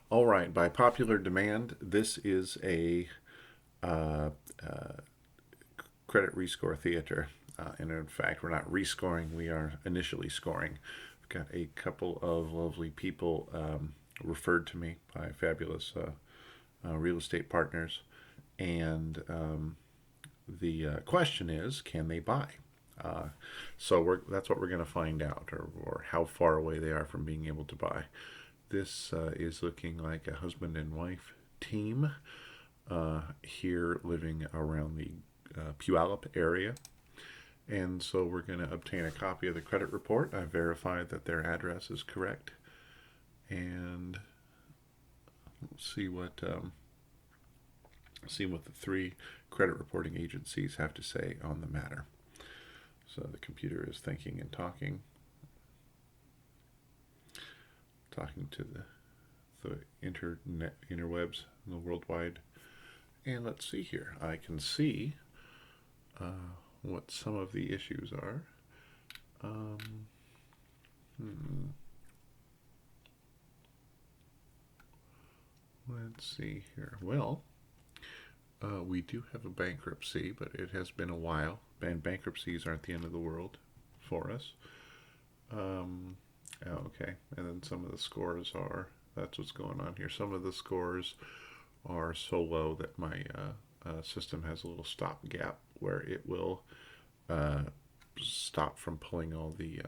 All right, by popular demand, this is a uh, uh, credit rescore theater. And in fact, we're not rescoring, we are initially scoring. We've got a couple of lovely people referred to me by fabulous real estate partners. And the question is, can they buy? Uh, that's what we're going to find out, or how far away they are from being able to buy. This is looking like a husband and wife team here living around the Puyallup area. And so we're going to obtain a copy of the credit report. I verified that their address is correct. And see what the three credit reporting agencies have to say on the matter. So the computer is thinking and talking to the interwebs, the worldwide. And let's see here. I can see what some of the issues are. Um, hmm. Let's see here. Well, we do have a bankruptcy, but it has been a while. And bankruptcies aren't the end of the world for us. Um, okay. And then some of the scores are, that's what's going on here. Some of the scores are so low that my system has a little stop gap where it will uh, stop from pulling all the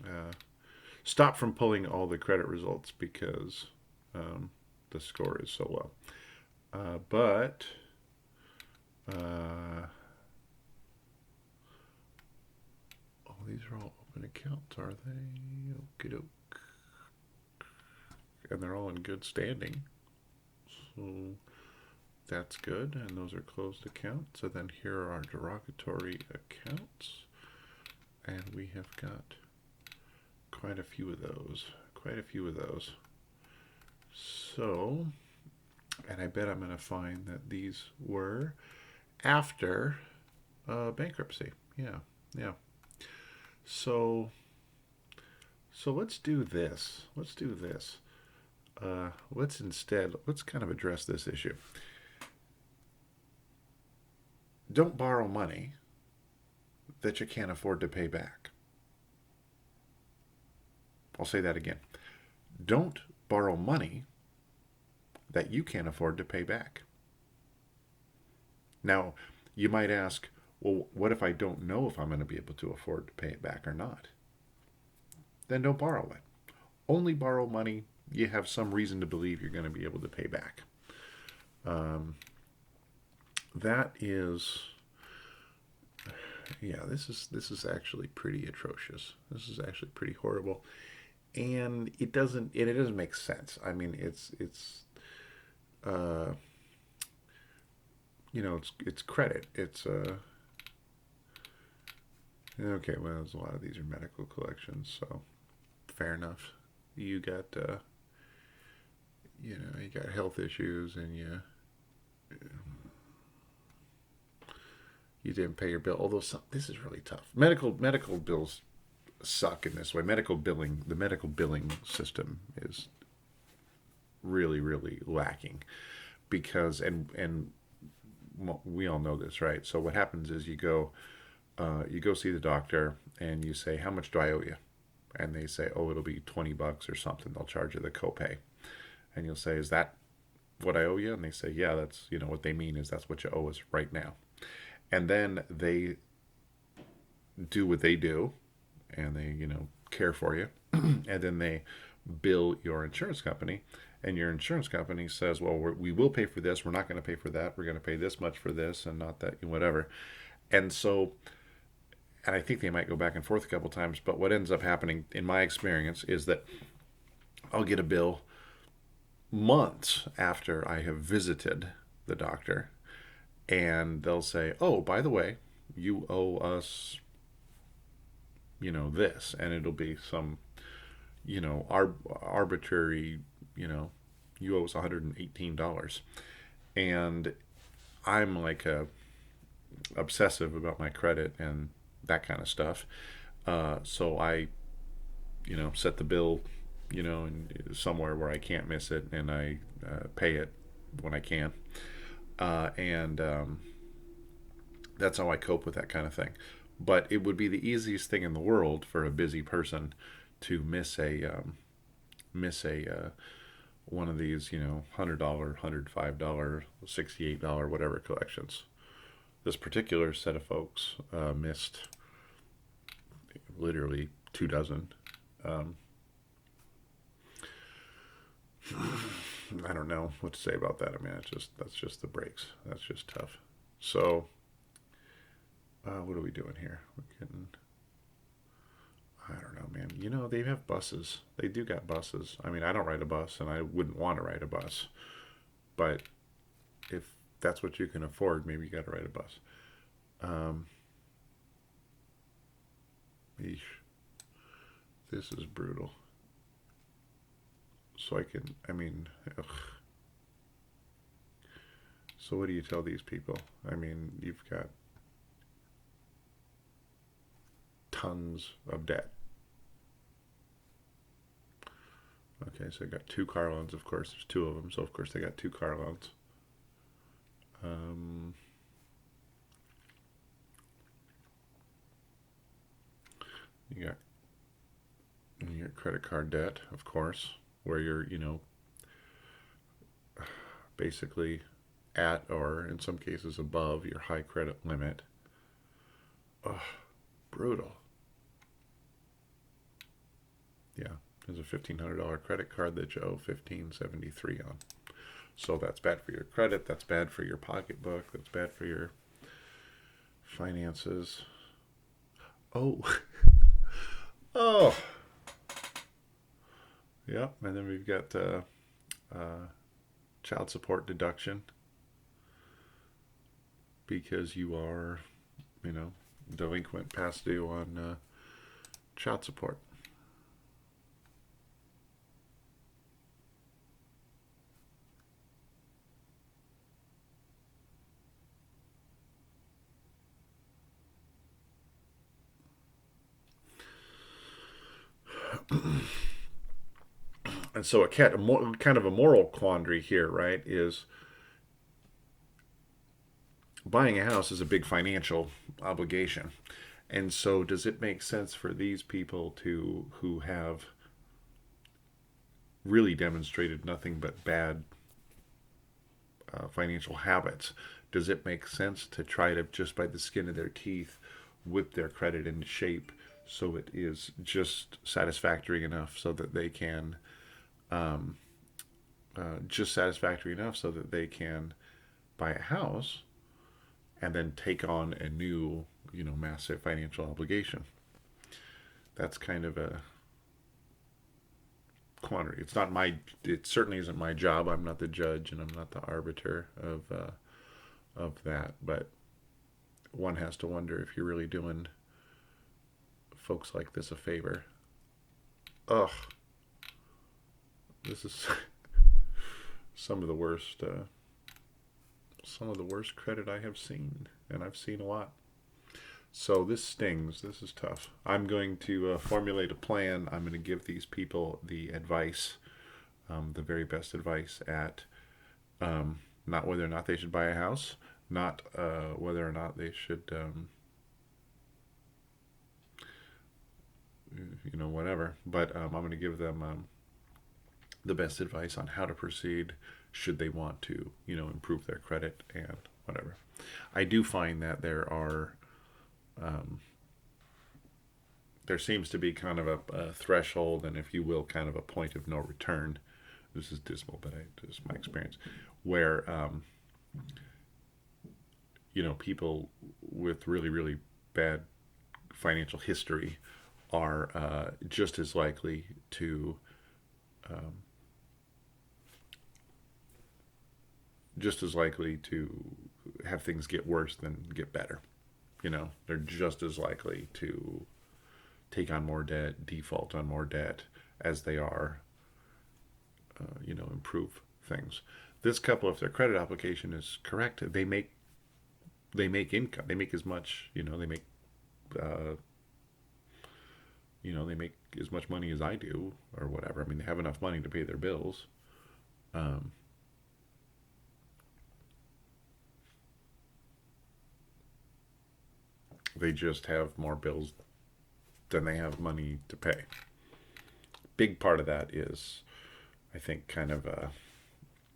uh, credit results because um, the score is so low. But oh, these are all open accounts, are they? Okie doke. And they're all in good standing. So that's good. And those are closed accounts. And then here are our derogatory accounts. And we have got quite a few of those. So, and I bet I'm going to find that these were after bankruptcy. Yeah, yeah. So, let's do this. Let's kind of address this issue. Don't borrow money that you can't afford to pay back. I'll say that again. Don't borrow money that you can't afford to pay back. Now, you might ask, well, what if I don't know if I'm going to be able to afford to pay it back or not? Then don't borrow it. Only borrow money you have some reason to believe you're going to be able to pay back. Um, that is, yeah, this is actually pretty atrocious. This is actually pretty horrible, and it doesn't make sense. I mean, uh, it's credit. It's okay. Well, there's a lot of these are medical collections, so fair enough. You got you got health issues, and you didn't pay your bill. Although this is really tough. Medical bills suck in this way. The medical billing system is really really lacking because and well, we all know this, right? So what happens is you go see the doctor and you say, how much do I owe you? And they say, oh, it'll be $20 or something. They'll charge you the copay, and you'll say, is that what I owe you? And they say, yeah, that's what they mean is that's what you owe us right now. And then they do what they do, and they care for you, and then they bill your insurance company, and your insurance company says, well, we will pay for this, we're not going to pay for that, we're going to pay this much for this and not that, whatever. And so, and I think they might go back and forth a couple times, but what ends up happening in my experience is that I'll get a bill months after I have visited the doctor, and they'll say, oh, by the way, you owe us this, and it'll be some arbitrary, you owe us $118. And I'm like obsessive about my credit and that kind of stuff. So I set the bill and somewhere where I can't miss it, and I pay it when I can. And That's how I cope with that kind of thing. But it would be the easiest thing in the world for a busy person to miss a one of these, $100, $105, $68, whatever collections. This particular set of folks missed literally 2 dozen. Um, I don't know what to say about that. I mean, that's just the breaks. That's just tough. So, what are we doing here? We're getting. I don't know, man. They have buses. They do got buses. I mean, I don't ride a bus, and I wouldn't want to ride a bus. But if that's what you can afford, maybe you got to ride a bus. Um, Eesh, this is brutal. So I mean, ugh. So what do you tell these people? I mean, you've got tons of debt. Okay, so I got two car loans. Of course, there's two of them, so of course they got two car loans. Um, you got your credit card debt, of course, where you're, basically at or in some cases above your high credit limit. Ugh, brutal. Yeah, there's a $1,500 credit card that you owe 1573 on. So that's bad for your credit. That's bad for your pocketbook. That's bad for your finances. Oh, oh, yeah. And then we've got uh, child support deduction because you are, you know, delinquent past due on child support. And so kind of a moral quandary here, right, is buying a house is a big financial obligation. And so does it make sense for these people who have really demonstrated nothing but bad financial habits? Does it make sense to try to, just by the skin of their teeth, whip their credit into shape so it is just satisfactory enough so that they can um, just satisfactory enough so that they can buy a house and then take on a new, massive financial obligation? That's kind of a quandary. It certainly isn't my job. I'm not the judge and I'm not the arbiter of that. But one has to wonder if you're really doing folks like this a favor. Ugh, this is some of the worst, some of the worst credit I have seen, and I've seen a lot. So this stings. This is tough. I'm going to formulate a plan. I'm going to give these people the advice, the very best advice at not whether or not they should buy a house, not whether or not they should, whatever. But I'm going to give them the best advice on how to proceed should they want to, improve their credit and whatever. I do find that um, there seems to be kind of a threshold and, if you will, kind of a point of no return. This is dismal, but this is my experience, where people with really really bad financial history are just as likely to um, have things get worse than get better. They're just as likely to take on more debt, default on more debt, as they are, improve things. This couple, if their credit application is correct, they make income. They make as much. They make uh, They make as much money as I do or whatever. I mean, they have enough money to pay their bills. Um, they just have more bills than they have money to pay. Big part of that is, I think, kind of a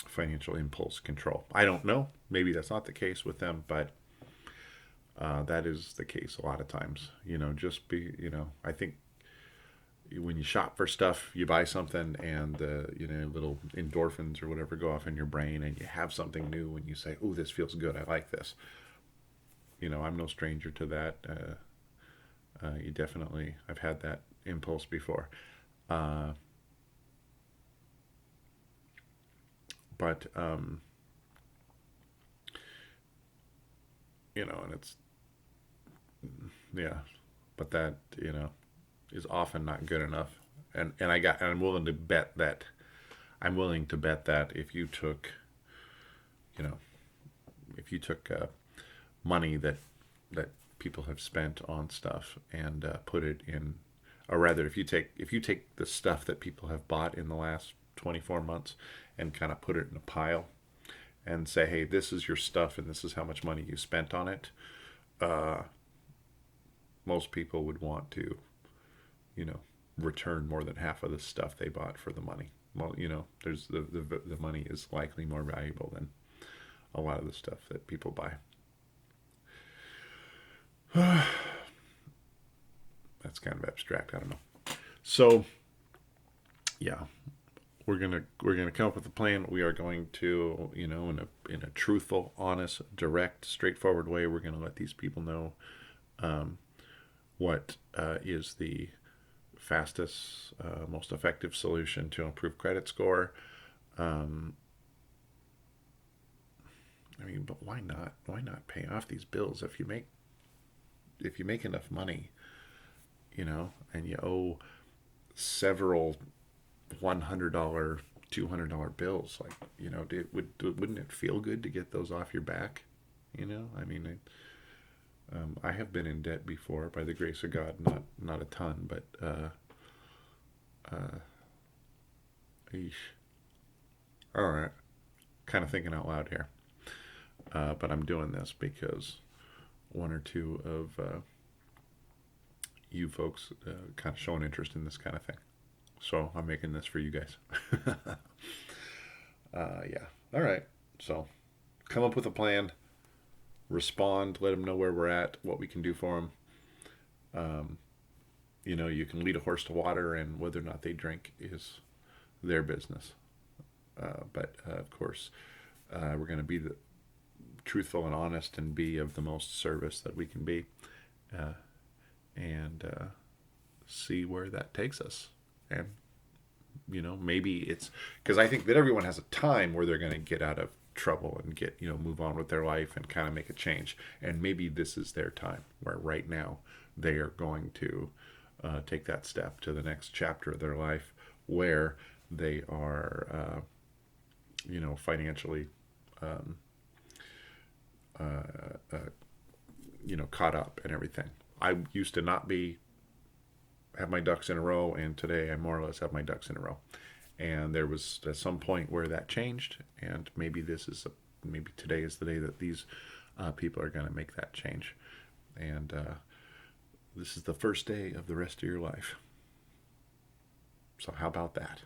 financial impulse control. I don't know. Maybe that's not the case with them, but that is the case a lot of times. Just be, I think when you shop for stuff, you buy something, and little endorphins or whatever go off in your brain, and you have something new, and you say, "Oh, this feels good. I like this." I'm no stranger to that. You definitely, I've had that impulse before. Uh, but and it's yeah, but that is often not good enough. And I'm willing to bet that you know if you took money that people have spent on stuff and put it in, or rather, if you take the stuff that people have bought in the last 24 months and kind of put it in a pile and say, hey, this is your stuff and this is how much money you spent on it, uh, most people would want to, you know, return more than half of the stuff they bought for the money. Well, there's the money is likely more valuable than a lot of the stuff that people buy. That's kind of abstract. I don't know. So yeah, we're gonna come up with a plan. We are going to, in a truthful, honest, direct, straightforward way, we're gonna let these people know um, what is the fastest, most effective solution to improve credit score. Um, I mean, but why not? Why not pay off these bills if you make enough money, and you owe several $100, $200 bills, like, wouldn't it feel good to get those off your back? I mean, I have been in debt before, by the grace of God, not a ton, but eesh. All right, kind of thinking out loud here, but I'm doing this because one or two of you folks kind of showing interest in this kind of thing. So I'm making this for you guys. Yeah. All right. So come up with a plan, respond, let them know where we're at, what we can do for them. Um, you can lead a horse to water, and whether or not they drink is their business. But of course, we're going to be truthful and honest and be of the most service that we can be, uh, and see where that takes us. And maybe it's because I think that everyone has a time where they're going to get out of trouble and get move on with their life and kind of make a change. And maybe this is their time, where right now they are going to take that step to the next chapter of their life, where they are financially um, caught up and everything. I used to not have my ducks in a row, and today I more or less have my ducks in a row. And there was at some point where that changed, and maybe maybe today is the day that these people are going to make that change. And this is the first day of the rest of your life. So how about that?